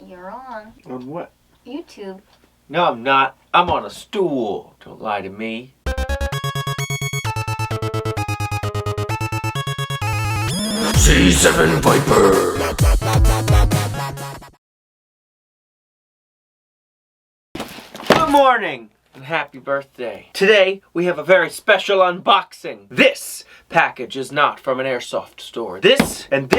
You're on. On what? YouTube. No, I'm not. I'm on a stool. Don't lie to me. C7 Viper. Good morning and happy birthday. Today we have a very special unboxing. This package is not from an Airsoft store. This and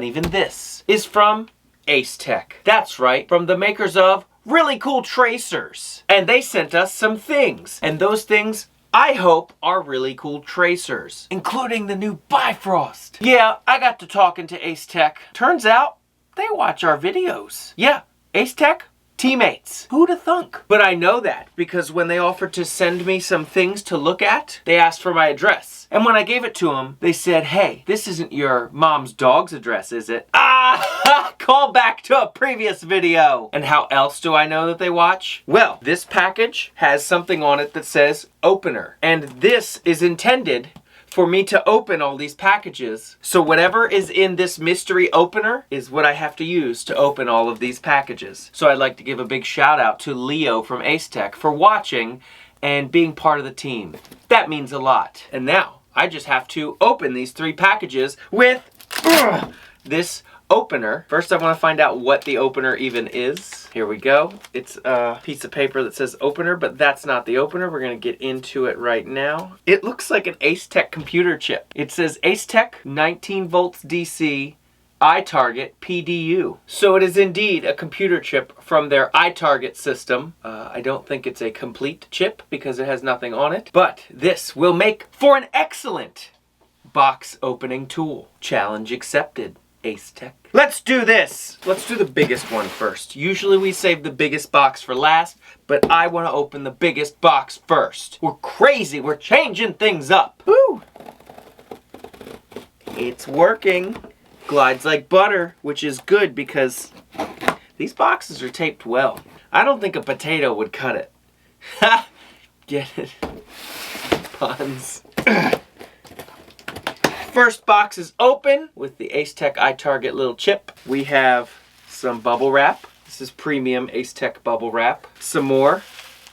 even this is from AceTech. That's right, from the makers of really cool tracers. And they sent us some things. And those things, I hope, are really cool tracers, including the new BiFrost. Yeah, I got to talking to AceTech. Turns out, they watch our videos. Yeah, AceTech, teammates. Who'd have thunk? But I know that because when they offered to send me some things to look at, they asked for my address. And when I gave it to them, they said, hey, this isn't your mom's dog's address, is it? Ah, call back to a previous video. And how else do I know that they watch? Well, this package has something on it that says opener. And this is intended for me to open all these packages. So whatever is in this mystery opener is what I have to use to open all of these packages. So I'd like to give a big shout out to Leo from AceTech for watching and being part of the team. That means a lot. And now I just have to open these 3 packages with this opener. First, I want to find out what the opener even is. Here we go. It's a piece of paper that says opener, but that's not the opener. We're going to get into it right now. It looks like an AceTech computer chip. It says AceTech 19 volts DC iTarget PDU. So it is indeed a computer chip from their iTarget system. I don't think it's a complete chip because it has nothing on it, but this will make for an excellent box opening tool. Challenge accepted, AceTech. Let's do this. Let's do the biggest one first. Usually we save the biggest box for last, but I want to open the biggest box first. We're crazy. We're changing things up. Woo! It's working. Glides like butter, which is good because these boxes are taped well. I don't think a potato would cut it. Ha! Get it? Puns. First box is open with the AceTech iTarget little chip. We have some bubble wrap. This is premium AceTech bubble wrap. Some more.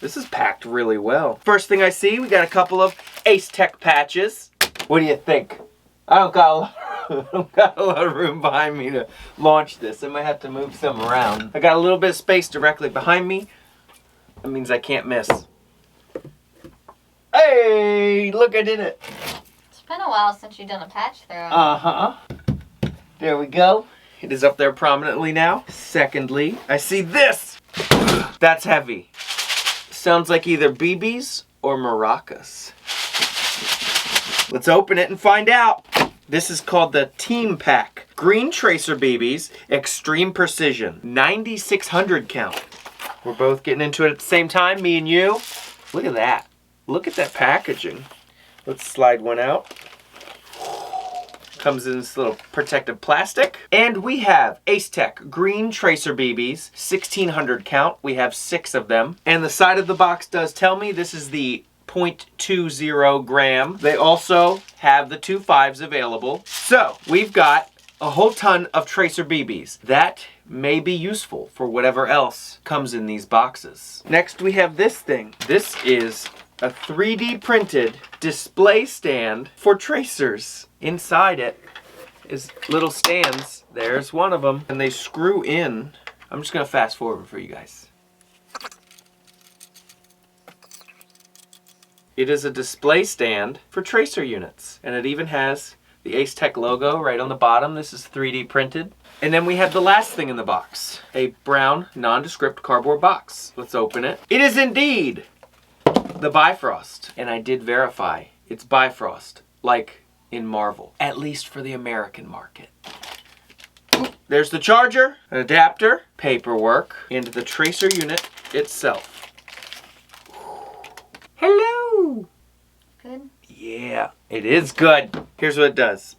This is packed really well. First thing I see, we got a couple of AceTech patches. What do you think? I don't got a lot of room behind me to launch this. I might have to move some around. I got a little bit of space directly behind me. That means I can't miss. Hey, look, I did it. It's been a while since you've done a patch through. Uh-huh. There we go. It is up there prominently now. Secondly, I see this. That's heavy. Sounds like either BBs or maracas. Let's open it and find out. This is called the Team Pack. Green Tracer BBs, Extreme Precision, 9600 count. We're both getting into it at the same time, me and you. Look at that. Look at that packaging. Let's slide one out. Comes in this little protective plastic. And we have AceTech Green Tracer BBs, 1600 count. We have 6 of them. And the side of the box does tell me this is the 0.20 gram. They also have the 2.5s available. So we've got a whole ton of tracer BBs. That may be useful for whatever else comes in these boxes. Next we have this thing. This is a 3D printed display stand for tracers. Inside it is little stands. There's one of them. And they screw in. I'm just gonna fast forward for you guys. It is a display stand for tracer units. And it even has the AceTech logo right on the bottom. This is 3D printed. And then we have the last thing in the box. A brown, nondescript cardboard box. Let's open it. It is indeed the BiFrost. And I did verify. It's BiFrost, like in Marvel. At least for the American market. There's the charger, an adapter, paperwork, and the tracer unit itself. Hello! Good? Yeah, it is good. Here's what it does.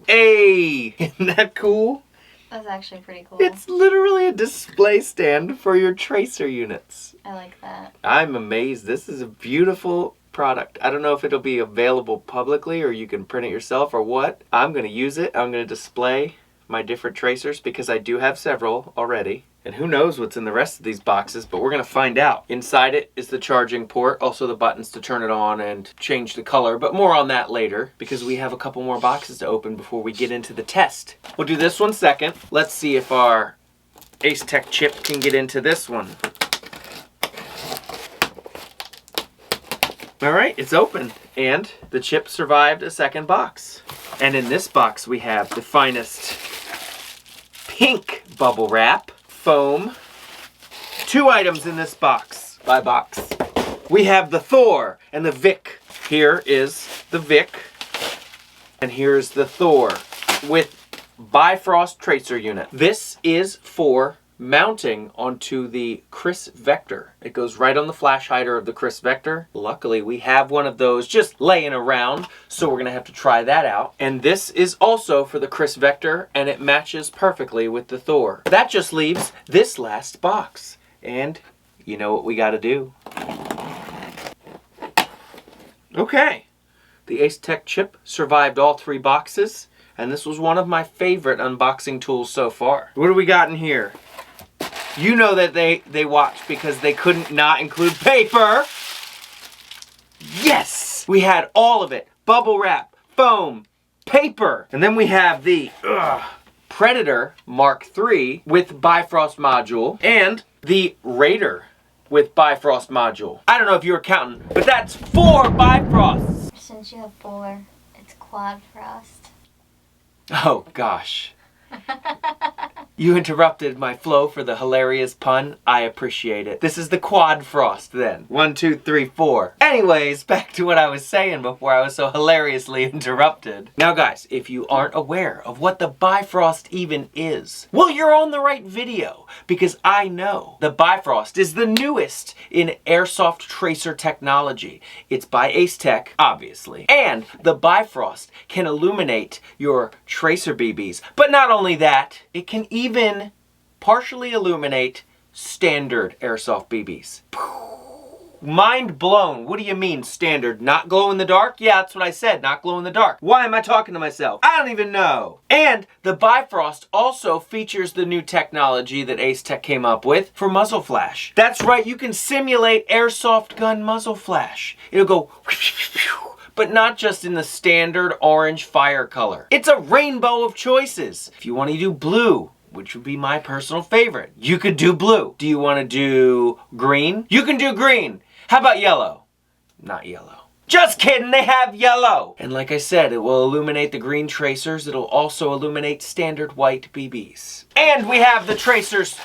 Hey! Isn't that cool? That's actually pretty cool. It's literally a display stand for your tracer units. I like that. I'm amazed. This is a beautiful product. I don't know if it'll be available publicly or you can print it yourself or what. I'm going to use it. I'm going to display my different tracers because I do have several already. And who knows what's in the rest of these boxes, but we're gonna find out. Inside it is the charging port, also the buttons to turn it on and change the color, but more on that later because we have a couple more boxes to open before we get into the test. We'll do this one second. Let's see if our AceTech chip can get into this one. All right, it's open, and the chip survived a second box. And in this box, we have the finest pink bubble wrap, foam. 2 items in this box, by box. We have the Thor and the Vic. Here is the Vic, and here's the Thor with BiFrost tracer unit. This is for mounting onto the Chris Vector. It goes right on the flash hider of the Chris Vector. Luckily, we have one of those just laying around, so we're gonna have to try that out. And this is also for the Chris Vector, and it matches perfectly with the Thor. That just leaves this last box. And you know what we gotta do. Okay, the AceTech chip survived all 3 boxes, and this was one of my favorite unboxing tools so far. What do we got in here? You know that they watched because they couldn't not include paper. Yes! We had all of it. Bubble wrap, foam, paper. And then we have the Predator Mark III with BiFrost module and the Raider with BiFrost module. I don't know if you were counting, but that's 4 BiFrosts. Since you have 4, it's quad frost. Oh gosh. You interrupted my flow for the hilarious pun. I appreciate it. This is the quad frost then. 1, 2, 3, 4. Anyways, back to what I was saying before I was so hilariously interrupted. Now guys, if you aren't aware of what the BiFrost even is, well, you're on the right video because I know the BiFrost is the newest in Airsoft tracer technology. It's by AceTech, obviously. And the BiFrost can illuminate your tracer BBs. But not only that, it can even partially illuminate standard Airsoft BBs. Mind blown. What do you mean standard? Not glow in the dark? Yeah, that's what I said, not glow in the dark. Why am I talking to myself? I don't even know. And the BiFrost also features the new technology that AceTech came up with for muzzle flash. That's right, you can simulate Airsoft gun muzzle flash. It'll go but not just in the standard orange fire color. It's a rainbow of choices. If you want to do blue, which would be my personal favorite, you could do blue. Do you want to do green? You can do green. How about yellow? Not yellow. Just kidding, they have yellow. And like I said, it will illuminate the green tracers. It'll also illuminate standard white BBs. And we have the tracers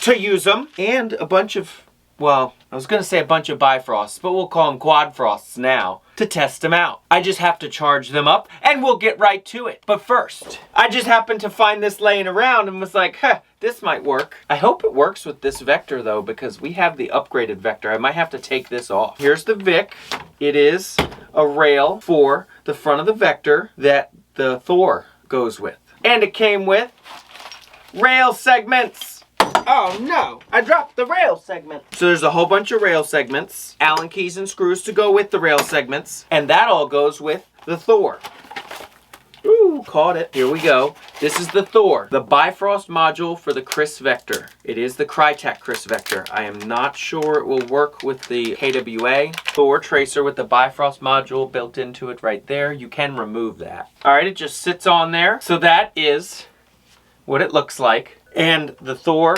to use them. And a bunch of, well, I was going to say a bunch of BiFrosts, but we'll call them quad frosts now to test them out. I just have to charge them up and we'll get right to it. But first, I just happened to find this laying around and was like, this might work. I hope it works with this Vector though, because we have the upgraded Vector. I might have to take this off. Here's the Vic. It is a rail for the front of the Vector that the Thor goes with. And it came with rail segments. Oh no, I dropped the rail segment. So there's a whole bunch of rail segments, Allen keys and screws to go with the rail segments, and that all goes with the Thor. Ooh, caught it. Here we go. This is the Thor, the BiFrost module for the Chris Vector. It is the Crytek Chris Vector. I am not sure it will work with the KWA. Thor tracer with the BiFrost module built into it right there. You can remove that. All right, it just sits on there. So that is what it looks like. And the Thor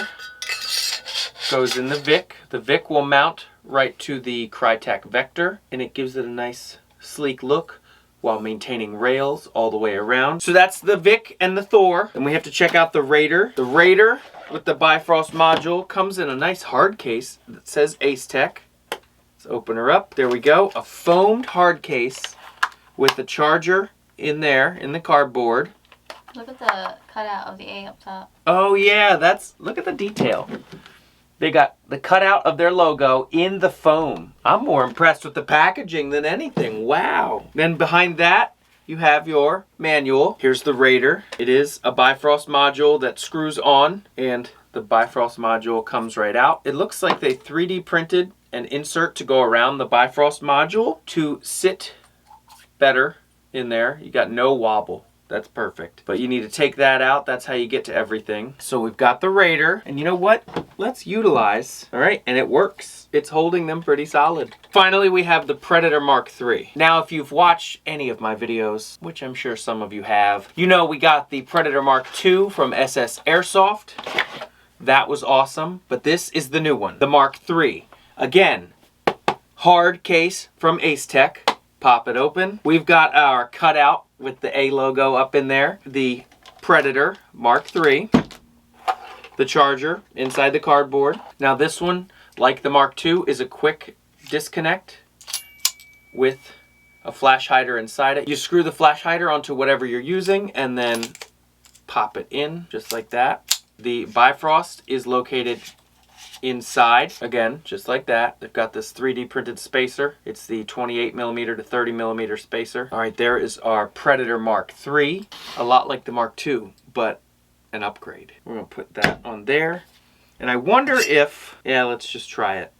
goes in the Vic. The Vic will mount right to the Crytek Vector, and it gives it a nice sleek look while maintaining rails all the way around. So that's the Vic and the Thor. Then we have to check out the Raider. The Raider with the BiFrost module comes in a nice hard case that says AceTech. Let's open her up. There we go. A foamed hard case with the charger in there in the cardboard. Look at the cutout of the A up top. Oh yeah, look at the detail. They got the cutout of their logo in the foam. I'm more impressed with the packaging than anything. Wow. Then behind that, you have your manual. Here's the Raider. It is a BiFrost module that screws on, and the BiFrost module comes right out. It looks like they 3D printed an insert to go around the BiFrost module to sit better in there. You got no wobble. That's perfect. But you need to take that out. That's how you get to everything. So we've got the Raider. And you know what? Let's utilize. All right, and it works. It's holding them pretty solid. Finally, we have the Predator Mark III. Now, if you've watched any of my videos, which I'm sure some of you have, you know we got the Predator Mark II from SS Airsoft. That was awesome. But this is the new one, the Mark III. Again, hard case from AceTech. Pop it open. We've got our cutout with the A logo up in there. The Predator Mark III. The charger inside the cardboard. Now this one, like the Mark II, is a quick disconnect with a flash hider inside it. You screw the flash hider onto whatever you're using and then pop it in just like that. The BiFrost is located inside, again, just like that. They've got this 3D printed spacer. It's the 28mm to 30mm spacer. All right, there is our Predator Mark III. A lot like the Mark II, but an upgrade. We're gonna put that on there. And I wonder if, yeah, let's just try it.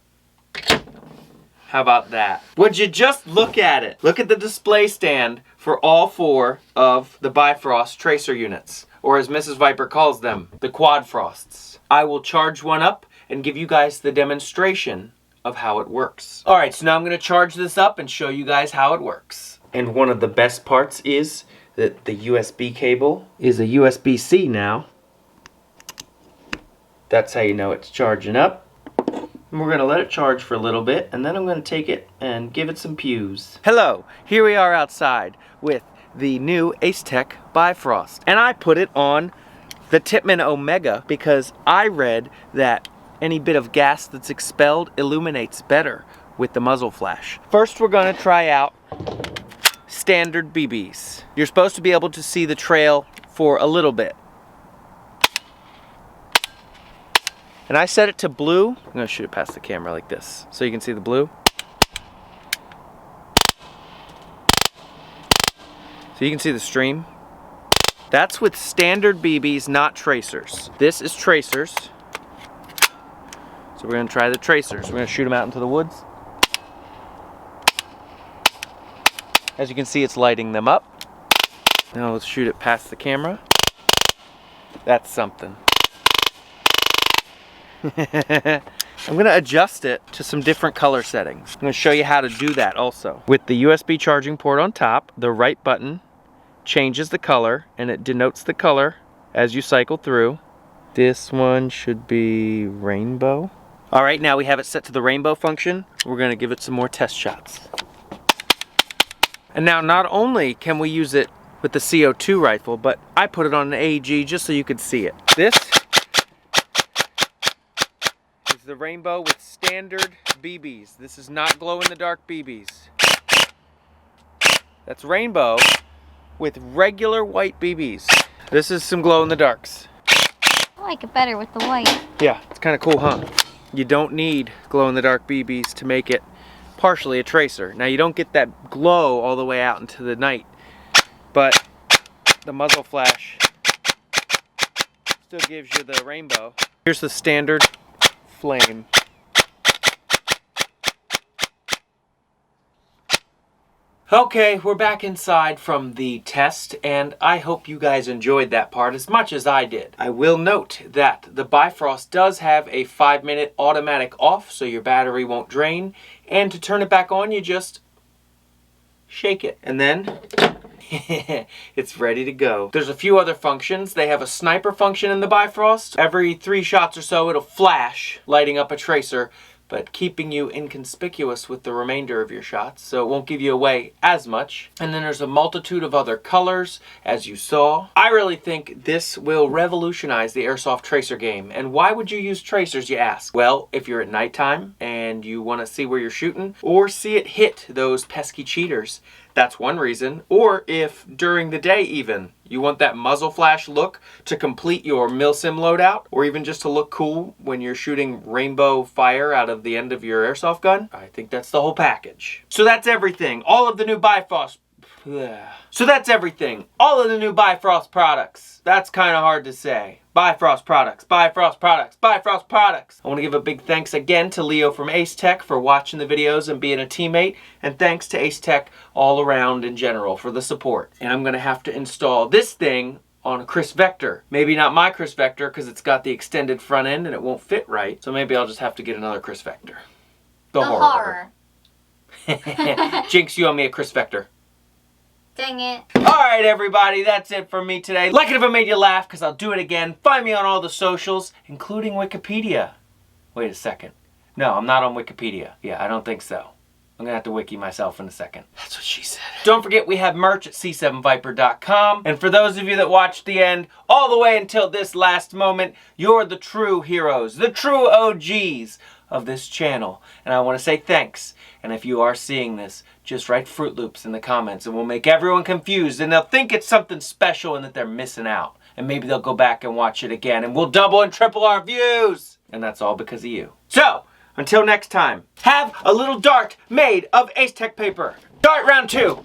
How about that? Would you just look at it? Look at the display stand for all 4 of the BiFrost tracer units, or as Mrs. Viper calls them, the Quad Frosts. I will charge one up and give you guys the demonstration of how it works. All right, so now I'm gonna charge this up and show you guys how it works. And one of the best parts is that the USB cable is a USB-C now. That's how you know it's charging up. And we're gonna let it charge for a little bit, and then I'm gonna take it and give it some pews. Hello, here we are outside with the new AceTech BiFrost. And I put it on the Tippmann Omega because I read that any bit of gas that's expelled illuminates better with the muzzle flash. First, we're gonna try out standard BBs. You're supposed to be able to see the trail for a little bit. And I set it to blue. I'm gonna shoot it past the camera like this so you can see the blue. So you can see the stream. That's with standard BBs, not tracers. This is tracers. So we're gonna try the tracers. We're gonna shoot them out into the woods. As you can see, it's lighting them up. Now let's shoot it past the camera. That's something. I'm gonna adjust it to some different color settings. I'm gonna show you how to do that also. With the USB charging port on top, the right button changes the color and it denotes the color as you cycle through. This one should be rainbow. All right, now we have it set to the rainbow function. We're gonna give it some more test shots. And now not only can we use it with the CO2 rifle, but I put it on an AEG just so you could see it. This is the rainbow with standard BBs. This is not glow-in-the-dark BBs. That's rainbow with regular white BBs. This is some glow-in-the-darks. I like it better with the white. Yeah, it's kind of cool, huh? You don't need glow-in-the-dark BBs to make it partially a tracer. Now you don't get that glow all the way out into the night, but the muzzle flash still gives you the rainbow. Here's the standard flame. Okay, we're back inside from the test, and I hope you guys enjoyed that part as much as I did. I will note that the BiFrost does have a 5-minute automatic off, so your battery won't drain, and to turn it back on, you just shake it, and then it's ready to go. There's a few other functions. They have a sniper function in the BiFrost. Every 3 shots or so, it'll flash, lighting up a tracer, but keeping you inconspicuous with the remainder of your shots, so it won't give you away as much. And then there's a multitude of other colors, as you saw. I really think this will revolutionize the Airsoft tracer game. And why would you use tracers, you ask? Well, if you're at nighttime and you want to see where you're shooting, or see it hit those pesky cheaters, that's one reason. Or if during the day even, you want that muzzle flash look to complete your milsim loadout, or even just to look cool when you're shooting rainbow fire out of the end of your airsoft gun, I think that's the whole package. So that's everything. All of the new BiFrost. So that's everything. All of the new BiFrost products. That's kind of hard to say. BiFrost products, BiFrost products, BiFrost products. I want to give a big thanks again to Leo from AceTech for watching the videos and being a teammate. And thanks to AceTech all around in general for the support. And I'm going to have to install this thing on a Chris Vector. Maybe not my Chris Vector because it's got the extended front end and it won't fit right. So maybe I'll just have to get another Chris Vector. The horror. Jinx, you owe me a Chris Vector. Dang it. Alright everybody, that's it for me today. Like it if it made you laugh, because I'll do it again. Find me on all the socials, including Wikipedia. Wait a second. No, I'm not on Wikipedia. Yeah, I don't think so. I'm gonna have to wiki myself in a second. That's what she said. Don't forget we have merch at c7viper.com. And for those of you that watched the end, all the way until this last moment, you're the true heroes, the true OGs of this channel. And I want to say thanks. And if you are seeing this, just write Fruit Loops in the comments and we'll make everyone confused and they'll think it's something special and that they're missing out. And maybe they'll go back and watch it again and we'll double and triple our views. And that's all because of you. So, until next time, have a little dart made of AceTech paper. Dart round 2.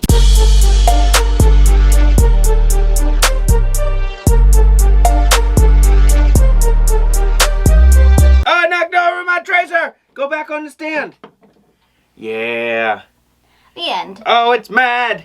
I knocked over my tracer! Go back on the stand. Yeah. The end. Oh, it's mad.